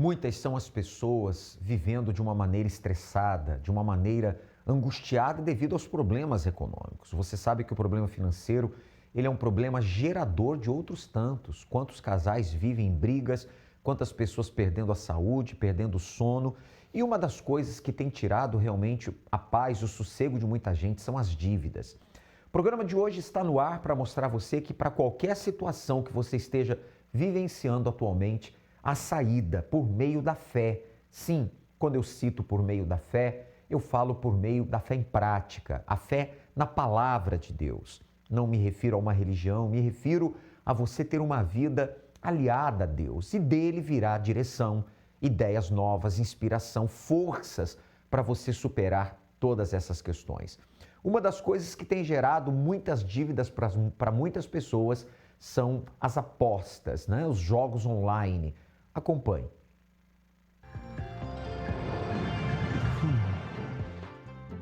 Muitas são as pessoas vivendo de uma maneira estressada, de uma maneira angustiada devido aos problemas econômicos. Você sabe que o problema financeiro, ele é um problema gerador de outros tantos. Quantos casais vivem em brigas, quantas pessoas perdendo a saúde, perdendo o sono. E uma das coisas que tem tirado realmente a paz e o sossego de muita gente são as dívidas. O programa de hoje está no ar para mostrar a você que para qualquer situação que você esteja vivenciando atualmente, a saída por meio da fé. Sim, quando eu cito por meio da fé, eu falo por meio da fé em prática, a fé na palavra de Deus. Não me refiro a uma religião, me refiro a você ter uma vida aliada a Deus e dele virá direção, ideias novas, inspiração, forças para você superar todas essas questões. Uma das coisas que tem gerado muitas dívidas para muitas pessoas são as apostas, né? Os jogos online. Acompanhe.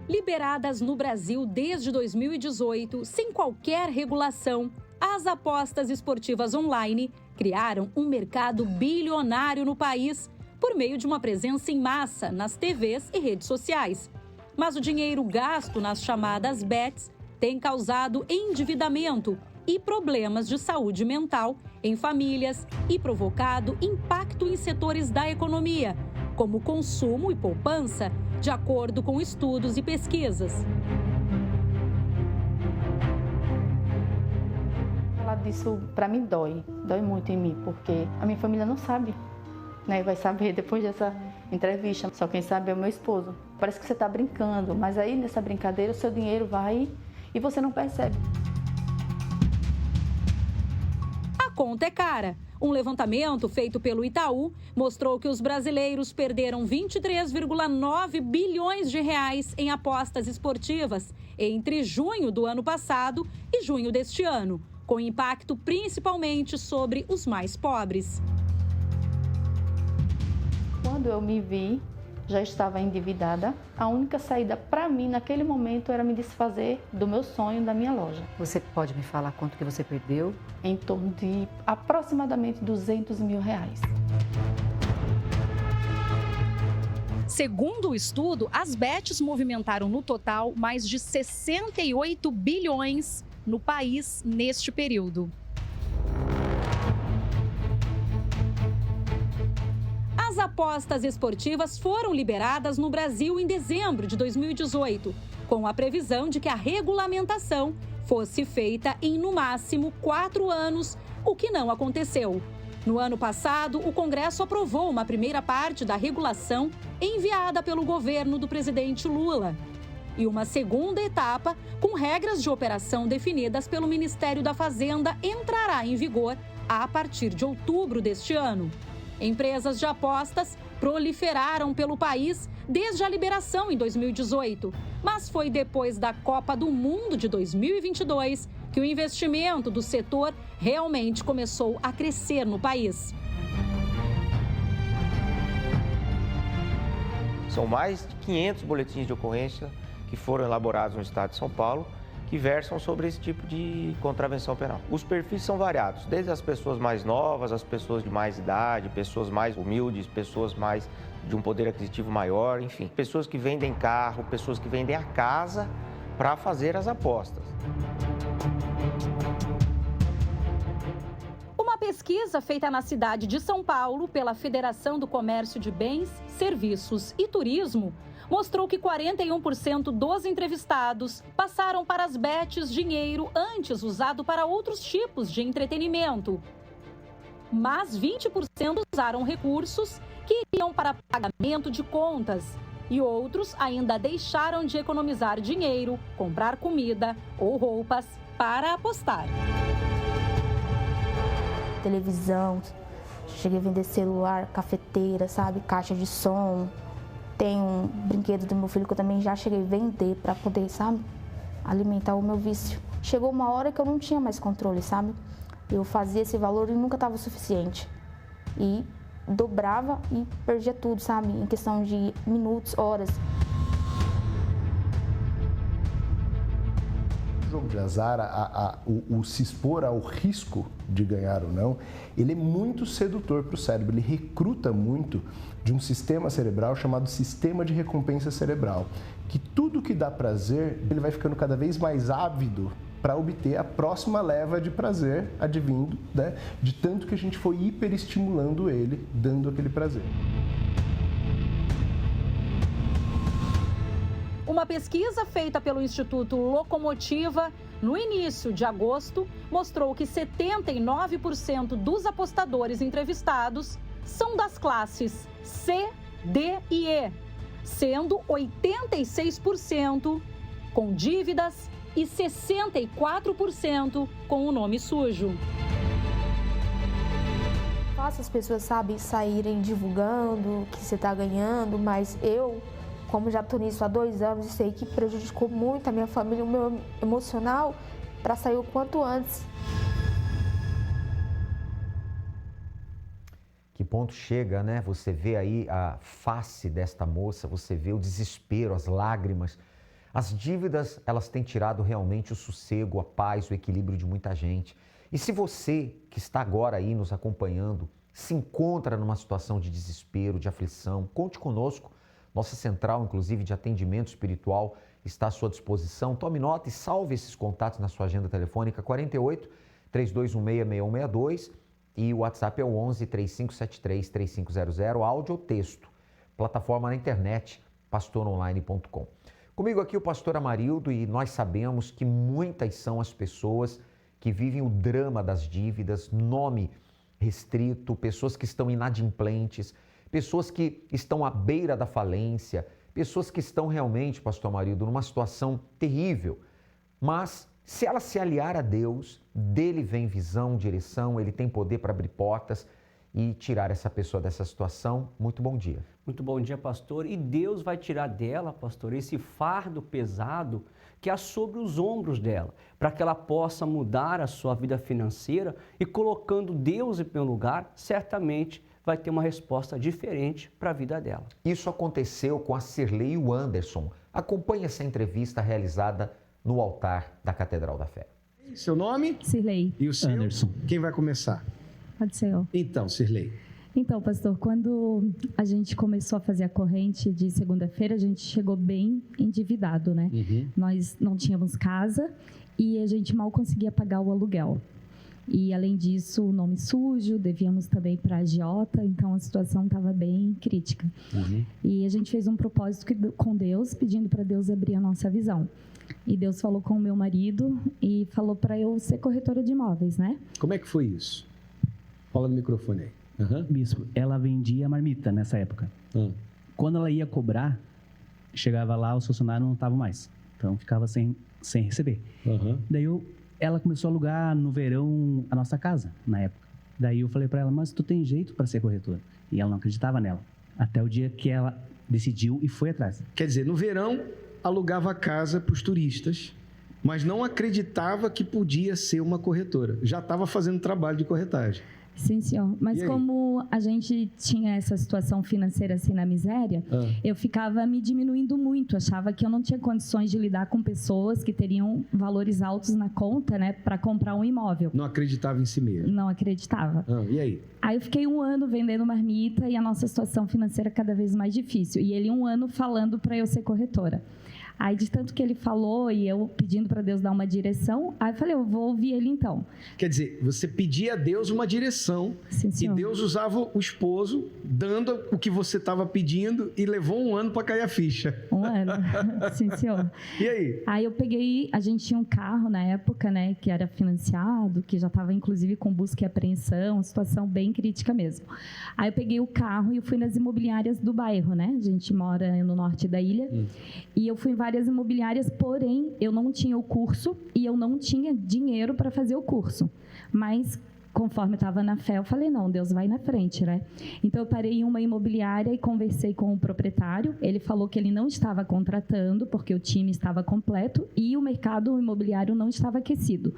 Liberadas no Brasil desde 2018, sem qualquer regulação, as apostas esportivas online criaram um mercado bilionário no país por meio de uma presença em massa nas TVs e redes sociais. Mas o dinheiro gasto nas chamadas bets tem causado endividamento e problemas de saúde mental em famílias e provocado impacto em setores da economia, como consumo e poupança, de acordo com estudos e pesquisas. Falar disso, para mim, dói muito em mim, porque a minha família não sabe, né? Vai saber depois dessa entrevista, só quem sabe é o meu esposo. Parece que você está brincando, mas aí nessa brincadeira o seu dinheiro vai e você não percebe. A conta é cara. Um levantamento feito pelo Itaú mostrou que os brasileiros perderam 23,9 bilhões de reais em apostas esportivas entre junho do ano passado e junho deste ano, com impacto principalmente sobre os mais pobres. Quando eu me vi, já estava endividada. A única saída para mim naquele momento era me desfazer do meu sonho, da minha loja. Você pode me falar quanto que você perdeu? Em torno de aproximadamente 200 mil reais. Segundo o estudo, as bets movimentaram no total mais de 68 bilhões no país neste período. As apostas esportivas foram liberadas no Brasil em dezembro de 2018, com a previsão de que a regulamentação fosse feita em, no máximo, 4 anos, o que não aconteceu. No ano passado, o Congresso aprovou uma primeira parte da regulação enviada pelo governo do presidente Lula. E uma segunda etapa, com regras de operação definidas pelo Ministério da Fazenda, entrará em vigor a partir de outubro deste ano. Empresas de apostas proliferaram pelo país desde a liberação em 2018, mas foi depois da Copa do Mundo de 2022 que o investimento do setor realmente começou a crescer no país. São mais de 500 boletins de ocorrência que foram elaborados no estado de São Paulo que versam sobre esse tipo de contravenção penal. Os perfis são variados, desde as pessoas mais novas, as pessoas de mais idade, pessoas mais humildes, pessoas mais de um poder aquisitivo maior, enfim. Pessoas que vendem carro, pessoas que vendem a casa para fazer as apostas. Uma pesquisa feita na cidade de São Paulo pela Federação do Comércio de Bens, Serviços e Turismo mostrou que 41% dos entrevistados passaram para as bets dinheiro antes usado para outros tipos de entretenimento. Mas 20% usaram recursos que iriam para pagamento de contas e outros ainda deixaram de economizar dinheiro, comprar comida ou roupas para apostar. Televisão, cheguei a vender celular, cafeteira, sabe, caixa de som. Tem um brinquedo do meu filho que eu também já cheguei a vender para poder, sabe, alimentar o meu vício. Chegou uma hora que eu não tinha mais controle, sabe? Eu fazia esse valor e nunca estava o suficiente. E dobrava e perdia tudo, sabe? Em questão de minutos, horas. decisão de azar, o se expor ao risco de ganhar ou não, ele é muito sedutor para o cérebro, ele recruta muito de um sistema cerebral chamado sistema de recompensa cerebral, que tudo que dá prazer, ele vai ficando cada vez mais ávido para obter a próxima leva de prazer advindo, né, de tanto que a gente foi hiperestimulando ele, dando aquele prazer. Uma pesquisa feita pelo Instituto Locomotiva no início de agosto mostrou que 79% dos apostadores entrevistados são das classes C, D e E, sendo 86% com dívidas e 64% com o nome sujo. Fácil as pessoas, sabe, saírem divulgando que você está ganhando, mas eu, como já estou nisso há 2 anos, sei que prejudicou muito a minha família, o meu emocional, para sair o quanto antes. Que ponto chega, né? Você vê aí a face desta moça, você vê o desespero, as lágrimas. As dívidas, elas têm tirado realmente o sossego, a paz, o equilíbrio de muita gente. E se você que está agora aí nos acompanhando se encontra numa situação de desespero, de aflição, conte conosco. Nossa central, inclusive, de atendimento espiritual está à sua disposição. Tome nota e salve esses contatos na sua agenda telefônica 48 3216 6162 e o WhatsApp é o 11 3573 3500, áudio ou texto. Plataforma na internet, pastoronline.com. Comigo aqui o pastor Amarildo e nós sabemos que muitas são as pessoas que vivem o drama das dívidas, nome restrito, pessoas que estão inadimplentes, pessoas que estão à beira da falência, pessoas que estão realmente, pastor Amarildo, numa situação terrível. Mas se ela se aliar a Deus, dele vem visão, direção, ele tem poder para abrir portas e tirar essa pessoa dessa situação. Muito bom dia. Muito bom dia, pastor. E Deus vai tirar dela, pastor, esse fardo pesado que há sobre os ombros dela, para que ela possa mudar a sua vida financeira e colocando Deus em primeiro lugar, certamente vai ter uma resposta diferente para a vida dela. Isso aconteceu com a Cirlei e o Anderson. Acompanhe essa entrevista realizada no altar da Catedral da Fé. Seu nome? Cirlei. E o seu? Anderson. Quem vai começar? Pode ser eu. Então, Cirlei. Então, pastor, quando a gente começou a fazer a corrente de segunda-feira, a gente chegou bem endividado, né? Nós não tínhamos casa e a gente mal conseguia pagar o aluguel. E, além disso, o nome sujo, devíamos também para a agiota, então a situação estava bem crítica. E a gente fez um propósito com Deus, pedindo para Deus abrir a nossa visão. E Deus falou com o meu marido e falou para eu ser corretora de imóveis, né? Como é que foi isso? Fala no microfone aí. Bispo, ela vendia marmita nessa época. Quando ela ia cobrar, chegava lá, os funcionários não estavam mais. Então, ficava sem receber. Daí, ela começou a alugar no verão a nossa casa, na época. Daí, eu falei para ela, mas tu tem jeito para ser corretora? E ela não acreditava nela. Até o dia que ela decidiu e foi atrás. Quer dizer, no verão, alugava a casa para os turistas, mas não acreditava que podia ser uma corretora. Já estava fazendo trabalho de corretagem. Sim, senhor. Mas como a gente tinha essa situação financeira assim na miséria, eu ficava me diminuindo muito. Achava que eu não tinha condições de lidar com pessoas que teriam valores altos na conta, né, para comprar um imóvel. Não acreditava em si mesmo? Não acreditava. E aí? Aí eu fiquei 1 ano vendendo marmita e a nossa situação financeira cada vez mais difícil. E ele 1 ano falando para eu ser corretora. Aí, de tanto que ele falou e eu pedindo para Deus dar uma direção, aí eu falei, eu vou ouvir ele então. Quer dizer, você pedia a Deus uma direção. Sim, senhor. E Deus usava o esposo, dando o que você estava pedindo e levou 1 ano para cair a ficha. 1 ano, sim, senhor. E aí? Aí eu peguei, a gente tinha um carro na época, né, que era financiado, que já estava inclusive com busca e apreensão, situação bem crítica mesmo. Aí eu peguei o carro e eu fui nas imobiliárias do bairro, né, a gente mora no norte da ilha, e eu fui em várias imobiliárias, porém eu não tinha o curso e eu não tinha dinheiro para fazer o curso, mas conforme eu estava na fé, eu falei, não, Deus vai na frente, né? Então, eu parei em uma imobiliária e conversei com o proprietário. Ele falou que ele não estava contratando, porque o time estava completo e o mercado imobiliário não estava aquecido.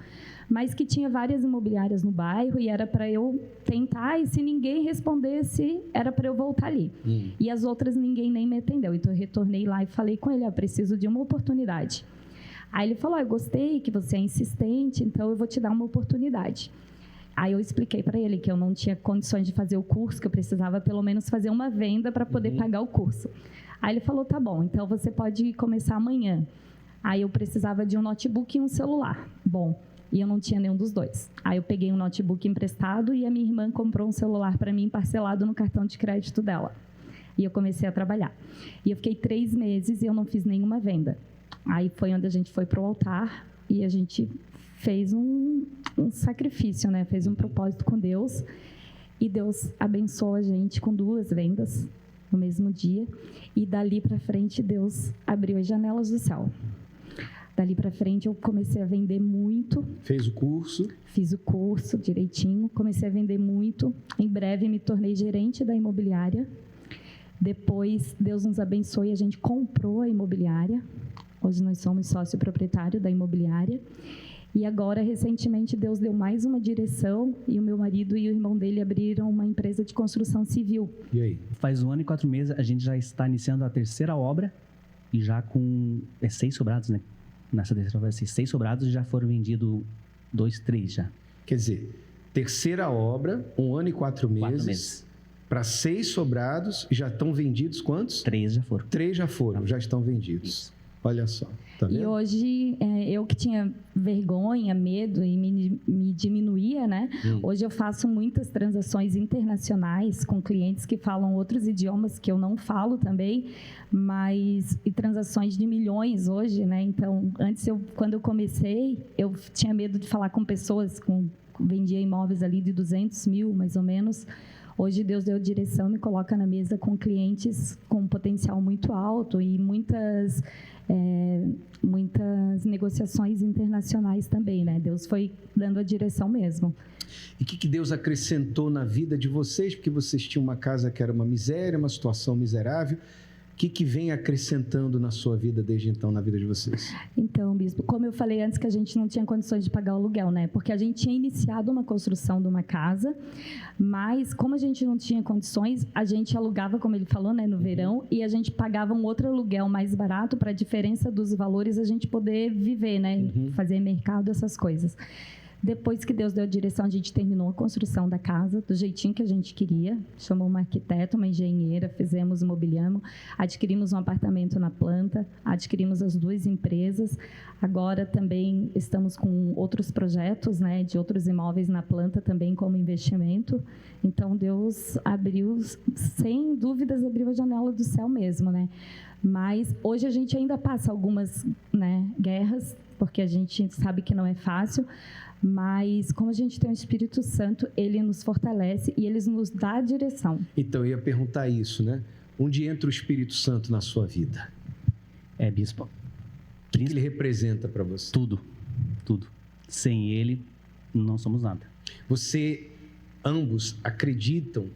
Mas que tinha várias imobiliárias no bairro e era para eu tentar, e se ninguém respondesse, era para eu voltar ali. E as outras, ninguém nem me atendeu. Então, eu retornei lá e falei com ele, eu preciso de uma oportunidade. Aí ele falou, eu gostei, que você é insistente, então eu vou te dar uma oportunidade. Aí eu expliquei para ele que eu não tinha condições de fazer o curso, que eu precisava pelo menos fazer uma venda para poder pagar o curso. Aí ele falou, tá bom, então você pode começar amanhã. Aí eu precisava de um notebook e um celular. Bom, e eu não tinha nenhum dos dois. Aí eu peguei um notebook emprestado e a minha irmã comprou um celular para mim parcelado no cartão de crédito dela. E eu comecei a trabalhar. E eu fiquei 3 meses e eu não fiz nenhuma venda. Aí foi onde a gente foi para o altar e a gente fez um sacrifício, né? Fez um propósito com Deus. E Deus abençoou a gente com 2 vendas no mesmo dia. E dali para frente, Deus abriu as janelas do céu. Dali para frente, eu comecei a vender muito. Fez o curso? Fiz o curso direitinho. Comecei a vender muito. Em breve, me tornei gerente da imobiliária. Depois, Deus nos abençoou e a gente comprou a imobiliária. Hoje, nós somos sócio proprietário da imobiliária. E agora, recentemente, Deus deu mais uma direção e o meu marido e o irmão dele abriram uma empresa de construção civil. E aí? Faz 1 ano e 4 meses, a gente já está iniciando a 3ª obra e já com 6 sobrados, né? Nessa 3ª obra, 6 sobrados já foram vendidos 2, 3 já. Quer dizer, 3ª obra, 1 ano e 4 meses. 4 meses. Para 6 sobrados, já estão vendidos quantos? 3 já foram. 3 já foram, já estão vendidos. Isso. Olha só, tá vendo? E hoje, eu que tinha vergonha, medo e me diminuía, né? Hoje eu faço muitas transações internacionais com clientes que falam outros idiomas que eu não falo também, mas e transações de milhões hoje, né? Então, antes, quando eu comecei, eu tinha medo de falar com pessoas, vendia imóveis ali de 200 mil, mais ou menos. Hoje Deus deu direção, me coloca na mesa com clientes com um potencial muito alto e muitas negociações internacionais também, né? Deus foi dando a direção mesmo. E o que Deus acrescentou na vida de vocês? Porque vocês tinham uma casa que era uma miséria, uma situação miserável. O que vem acrescentando na sua vida desde então, na vida de vocês? Então, bispo, como eu falei antes que a gente não tinha condições de pagar o aluguel, né? Porque a gente tinha iniciado uma construção de uma casa, mas como a gente não tinha condições, a gente alugava, como ele falou, né, no verão, e a gente pagava um outro aluguel mais barato para a diferença dos valores a gente poder viver, né? Fazer mercado, essas coisas. Depois que Deus deu a direção, a gente terminou a construção da casa do jeitinho que a gente queria. Chamou uma arquiteta, uma engenheira, fizemos o mobiliário, adquirimos um apartamento na planta, adquirimos as 2 empresas. Agora também estamos com outros projetos, né, de outros imóveis na planta também como investimento. Então, Deus abriu, sem dúvidas, abriu a janela do céu mesmo, né? Mas hoje a gente ainda passa algumas, né, guerras, porque a gente sabe que não é fácil. Mas, como a gente tem o Espírito Santo, ele nos fortalece e ele nos dá a direção. Então, eu ia perguntar isso, né? Onde entra o Espírito Santo na sua vida? Bispo. O que ele representa para você? Tudo. Sem ele, não somos nada. Ambos acreditam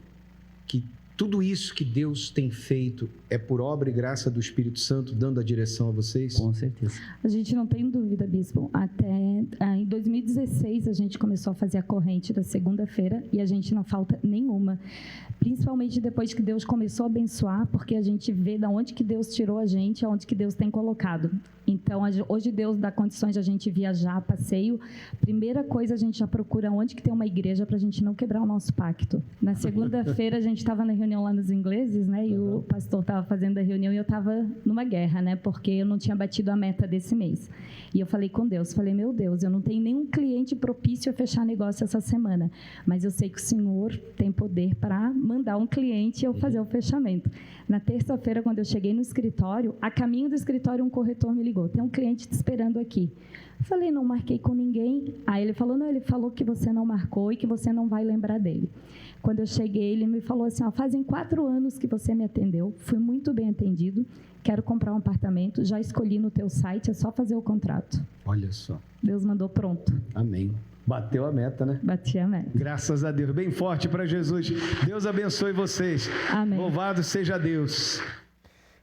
que tudo isso que Deus tem feito é por obra e graça do Espírito Santo, dando a direção a vocês? Com certeza. A gente não tem dúvida, bispo. Até em 2016, a gente começou a fazer a corrente da segunda-feira e a gente não falta nenhuma. Principalmente depois que Deus começou a abençoar, porque a gente vê de onde que Deus tirou a gente, aonde que Deus tem colocado. Então, hoje Deus dá condições de a gente viajar, passeio. Primeira coisa, a gente já procura onde que tem uma igreja para a gente não quebrar o nosso pacto. Na segunda-feira, a gente estava na reunião lá nos ingleses, né? E o pastor estava fazendo a reunião e eu estava numa guerra, né? Porque eu não tinha batido a meta desse mês. E eu falei com Deus, meu Deus, eu não tenho nenhum cliente propício a fechar negócio essa semana, mas eu sei que o Senhor tem poder para mandar um cliente e eu fazer o fechamento. Na terça-feira, quando eu cheguei no escritório, a caminho do escritório, um corretor me ligou, tem um cliente te esperando aqui. Eu falei, não marquei com ninguém. Aí ele falou, não, ele falou que você não marcou e que você não vai lembrar dele. Quando eu cheguei, ele me falou assim, fazem 4 anos que você me atendeu, fui muito bem atendido, quero comprar um apartamento, já escolhi no teu site, é só fazer o contrato. Olha só. Deus mandou pronto. Amém. Bateu a meta, né? Bati a meta. Graças a Deus. Bem forte para Jesus. Deus abençoe vocês. Amém. Louvado seja Deus.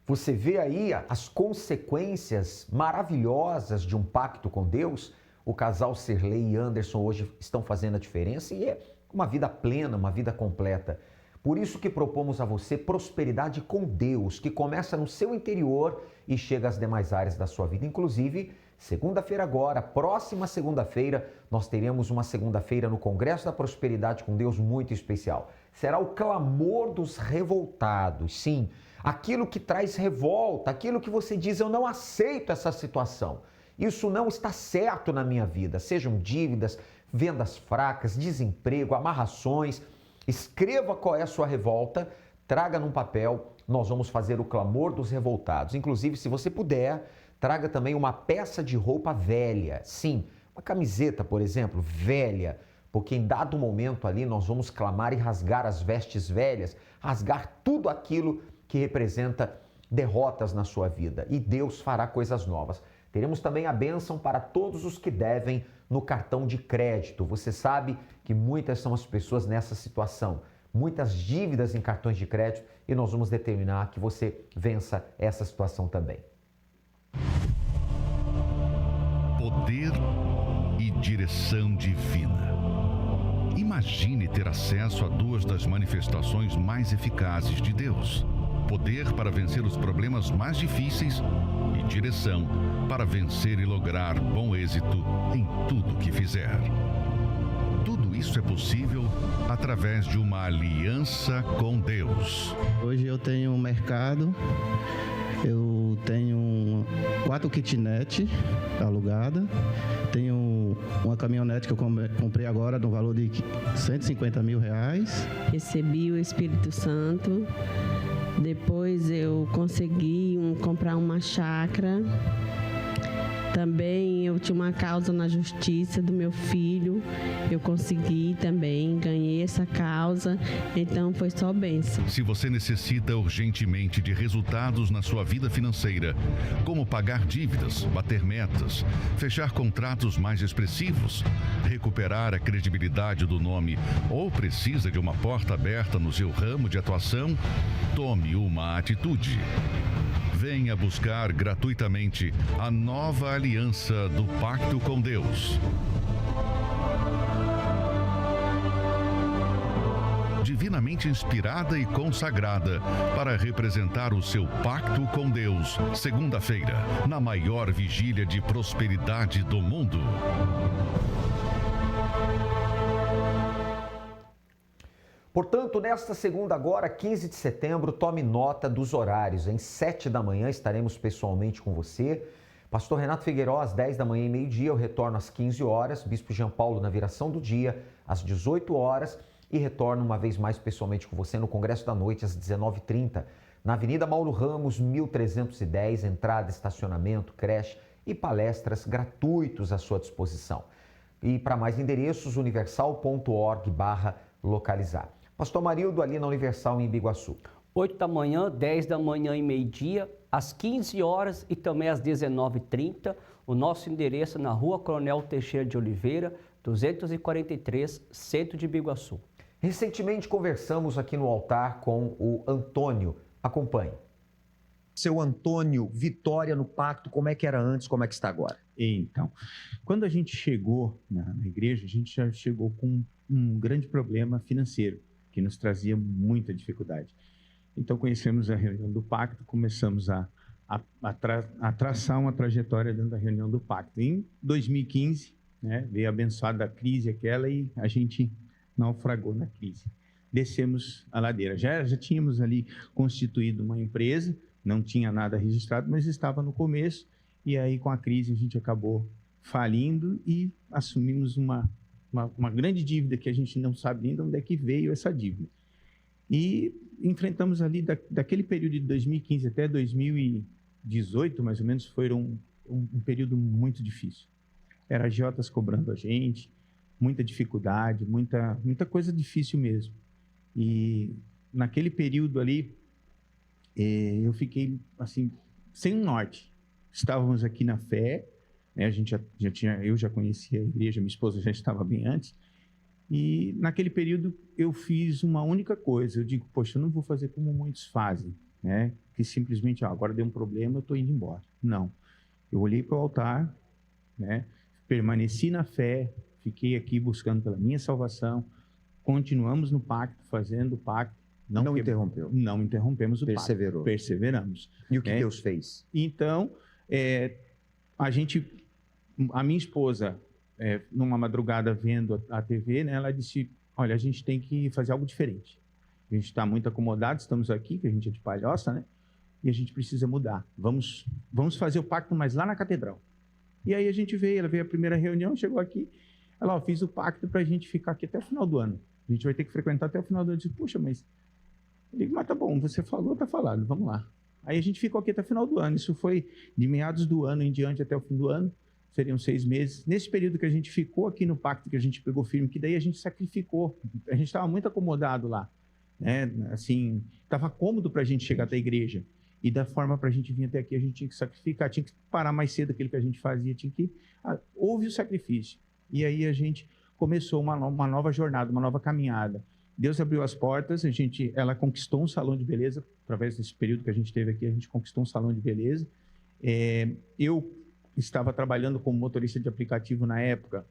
Você vê aí as consequências maravilhosas de um pacto com Deus? O casal Serlei e Anderson hoje estão fazendo a diferença e é uma vida plena, uma vida completa. Por isso que propomos a você prosperidade com Deus, que começa no seu interior e chega às demais áreas da sua vida. Inclusive, segunda-feira agora, próxima segunda-feira, nós teremos uma segunda-feira no Congresso da Prosperidade com Deus muito especial. Será o clamor dos revoltados, sim, aquilo que traz revolta, aquilo que você diz, eu não aceito essa situação. Isso não está certo na minha vida, sejam dívidas, vendas fracas, desemprego, amarrações. Escreva qual é a sua revolta, traga num papel, nós vamos fazer o clamor dos revoltados. Inclusive, se você puder, traga também uma peça de roupa velha. Sim, uma camiseta, por exemplo, velha, porque em dado momento ali nós vamos clamar e rasgar as vestes velhas, rasgar tudo aquilo que representa derrotas na sua vida. E Deus fará coisas novas. Teremos também a bênção para todos os que devem no cartão de crédito. Você sabe que muitas são as pessoas nessa situação, muitas dívidas em cartões de crédito, e nós vamos determinar que você vença essa situação também. Poder e direção divina. Imagine ter acesso a duas das manifestações mais eficazes de Deus: poder para vencer os problemas mais difíceis e direção para vencer e lograr bom êxito em tudo que fizer. Tudo isso é possível através de uma aliança com Deus. Hoje eu tenho um mercado, eu tenho 4 kitnets alugadas, tenho uma caminhonete que eu comprei agora no valor de R$150 mil. Recebi o Espírito Santo, depois eu consegui comprar uma chácara. Também eu tinha uma causa na justiça do meu filho, eu consegui também, ganhei essa causa, então foi só bênção. Se você necessita urgentemente de resultados na sua vida financeira, como pagar dívidas, bater metas, fechar contratos mais expressivos, recuperar a credibilidade do nome ou precisa de uma porta aberta no seu ramo de atuação, tome uma atitude. Venha buscar gratuitamente a nova aliança do Pacto com Deus. Divinamente inspirada e consagrada para representar o seu pacto com Deus, segunda-feira, na maior vigília de prosperidade do mundo. Portanto, nesta segunda agora, 15 de setembro, tome nota dos horários. Em 7 da manhã estaremos pessoalmente com você. Pastor Renato Figueiró, às 10 da manhã e meio-dia, eu retorno às 15 horas. Bispo Jean Paulo na viração do dia, às 18 horas. E retorno uma vez mais pessoalmente com você no Congresso da Noite, às 19h30. Na Avenida Mauro Ramos, 1310, entrada, estacionamento, creche e palestras gratuitos à sua disposição. E para mais endereços, universal.org/localizar. Pastor Marildo, ali na Universal, em Biguaçu. 8 da manhã, 10 da manhã e meio-dia, às 15 horas e também às 19h30. O nosso endereço é na Rua Coronel Teixeira de Oliveira, 243, centro de Biguaçu. Recentemente conversamos aqui no altar com o Antônio. Acompanhe. Seu Antônio, vitória no pacto, como é que era antes, como é que está agora? Então, quando a gente chegou na igreja, a gente já chegou com um grande problema financeiro, que nos trazia muita dificuldade. Então, conhecemos a reunião do pacto, começamos a traçar uma trajetória dentro da reunião do pacto. Em 2015, veio a abençoada crise aquela e a gente naufragou na crise. Descemos a ladeira. Já tínhamos ali constituído uma empresa, não tinha nada registrado, mas estava no começo, e aí com a crise a gente acabou falindo e assumimos uma grande dívida que a gente não sabe ainda onde é que veio essa dívida. E enfrentamos ali, daquele período de 2015 até 2018, mais ou menos, foi um período muito difícil. Era agiotas cobrando a gente, muita dificuldade, muita coisa difícil mesmo. E naquele período ali, eu fiquei assim, sem um norte. Estávamos aqui na fé, a gente eu já conhecia a igreja, minha esposa já estava bem antes, e naquele período eu fiz uma única coisa. Eu digo, poxa, eu não vou fazer como muitos fazem, que simplesmente, agora deu um problema, eu estou indo embora. Não, eu olhei para o altar, permaneci na fé, fiquei aqui buscando pela minha salvação, continuamos no pacto, fazendo o pacto, Não interrompeu. Não interrompemos o Perseverou. pacto. Perseveramos. E o que Deus fez? Então, a minha esposa, numa madrugada vendo a TV, né, ela disse, olha, a gente tem que fazer algo diferente. A gente está muito acomodado, estamos aqui, que a gente é de Palhoça, né? E a gente precisa mudar. Vamos fazer o pacto, mas lá na catedral. E aí a gente veio, ela veio à primeira reunião, chegou aqui, ela, fiz o pacto para a gente ficar aqui até o final do ano. A gente vai ter que frequentar até o final do ano. Eu disse, puxa, mas... Eu digo, mas tá bom, você falou, tá falado, vamos lá. Aí a gente ficou aqui até o final do ano. Isso foi de meados do ano em diante até o fim do ano. Seriam 6 meses. Nesse período que a gente ficou aqui no pacto, que a gente pegou firme, que daí a gente sacrificou. A gente estava muito acomodado lá. Né? Assim, estava cômodo para a gente chegar até a igreja. E da forma para a gente vir até aqui, a gente tinha que sacrificar, tinha que parar mais cedo aquilo que a gente fazia, houve o sacrifício. E aí a gente começou uma nova jornada, uma nova caminhada. Deus abriu as portas, ela conquistou um salão de beleza, através desse período que a gente teve aqui, a gente conquistou um salão de beleza. Eu estava trabalhando como motorista de aplicativo na época,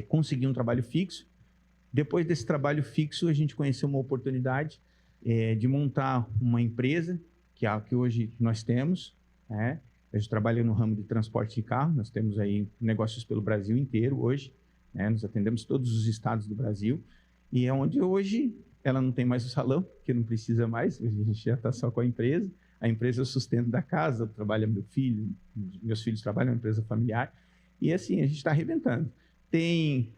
consegui um trabalho fixo. Depois desse trabalho fixo, a gente conheceu uma oportunidade de montar uma empresa, que é a que hoje nós temos, né? A gente trabalha no ramo de transporte de carro, nós temos aí negócios pelo Brasil inteiro hoje, né? Nós atendemos todos os estados do Brasil, e é onde hoje ela não tem mais o salão, porque não precisa mais, a gente já está só com a empresa é o sustento da casa, trabalha meu filho, meus filhos trabalham na empresa familiar, e assim, a gente está arrebentando. Tem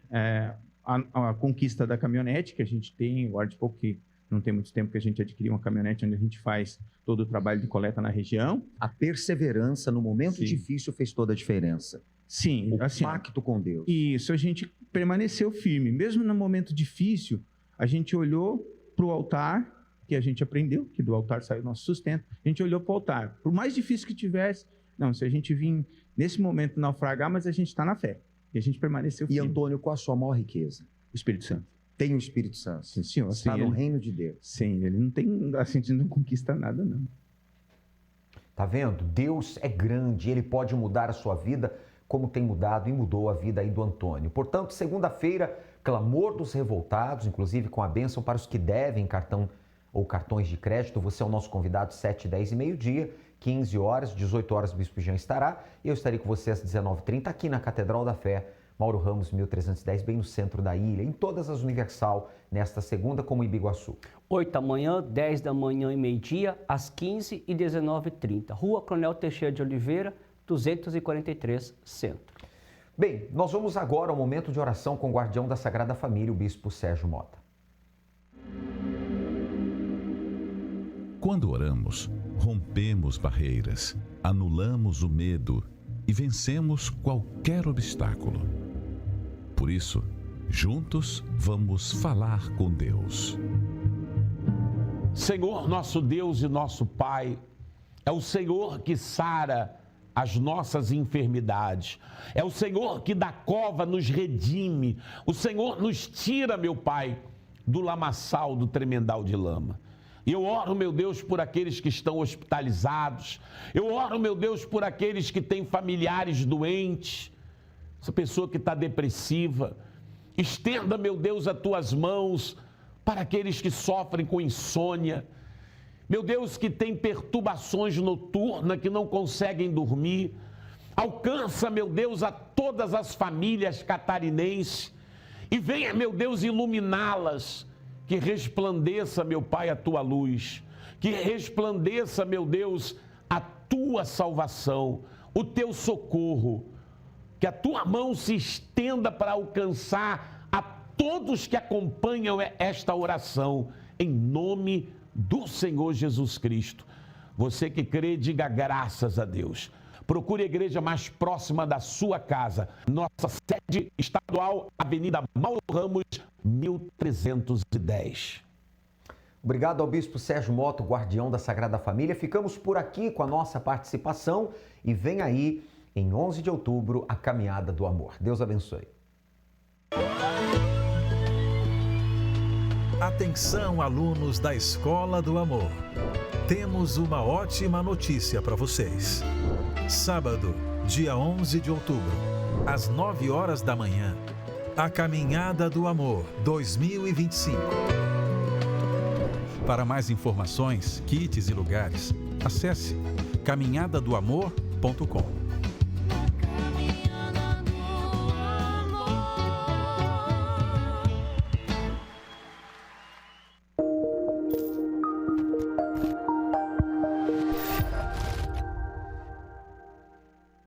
a conquista da caminhonete, que a gente tem, agora de pouco que não tem muito tempo que a gente adquiriu uma caminhonete onde a gente faz todo o trabalho de coleta na região. A perseverança no momento difícil fez toda a diferença. Sim. O pacto com Deus. Isso, a gente permaneceu firme. Mesmo no momento difícil, a gente olhou para o altar, que a gente aprendeu, que do altar saiu o nosso sustento. A gente olhou para o altar. Por mais difícil que tivesse, não, se a gente vir nesse momento naufragar, mas a gente está na fé. E a gente permaneceu firme. E Antônio, qual a sua maior riqueza? O Espírito Santo. Tem o Espírito Santo. Sim, senhor. Está no reino de Deus. Sim, ele não tem, a gente não conquista nada, não. Tá vendo? Deus é grande, ele pode mudar a sua vida como tem mudado e mudou a vida aí do Antônio. Portanto, segunda-feira, clamor dos revoltados, inclusive com a bênção para os que devem cartão ou cartões de crédito. Você é o nosso convidado 7, 10 e meio-dia, 15 horas, 18 horas o Bispo Jean estará. E eu estarei com você às 19h30 aqui na Catedral da Fé, Mauro Ramos, 1310, bem no centro da ilha, em todas as Universal, nesta segunda, como em Ibiguaçu. 8 da manhã, 10 da manhã e meio-dia, às 15 e 19h30. Rua Coronel Teixeira de Oliveira, 243, Centro. Bem, nós vamos agora ao momento de oração com o guardião da Sagrada Família, o Bispo Sérgio Mota. Quando oramos, rompemos barreiras, anulamos o medo e vencemos qualquer obstáculo. Por isso, juntos vamos falar com Deus. Senhor, nosso Deus e nosso Pai, é o Senhor que sara as nossas enfermidades. É o Senhor que da cova nos redime. O Senhor nos tira, meu Pai, do lamaçal, do tremendal de lama. E eu oro, meu Deus, por aqueles que estão hospitalizados. Eu oro, meu Deus, por aqueles que têm familiares doentes. Essa pessoa que está depressiva. Estenda, meu Deus, as tuas mãos para aqueles que sofrem com insônia. Meu Deus, que tem perturbações noturnas, que não conseguem dormir. Alcança, meu Deus, a todas as famílias catarinenses. E venha, meu Deus, iluminá-las. Que resplandeça, meu Pai, a tua luz. Que resplandeça, meu Deus, a tua salvação, o teu socorro. Que a tua mão se estenda para alcançar a todos que acompanham esta oração, em nome do Senhor Jesus Cristo. Você que crê, diga graças a Deus. Procure a igreja mais próxima da sua casa. Nossa sede estadual, Avenida Mauro Ramos, 1310. Obrigado ao Bispo Sérgio Mota, guardião da Sagrada Família. Ficamos por aqui com a nossa participação e vem aí, em 11 de outubro, a Caminhada do Amor. Deus abençoe. Atenção, alunos da Escola do Amor. Temos uma ótima notícia para vocês. Sábado, dia 11 de outubro, às 9 horas da manhã, a Caminhada do Amor 2025. Para mais informações, kits e lugares, acesse caminhadadoamor.com.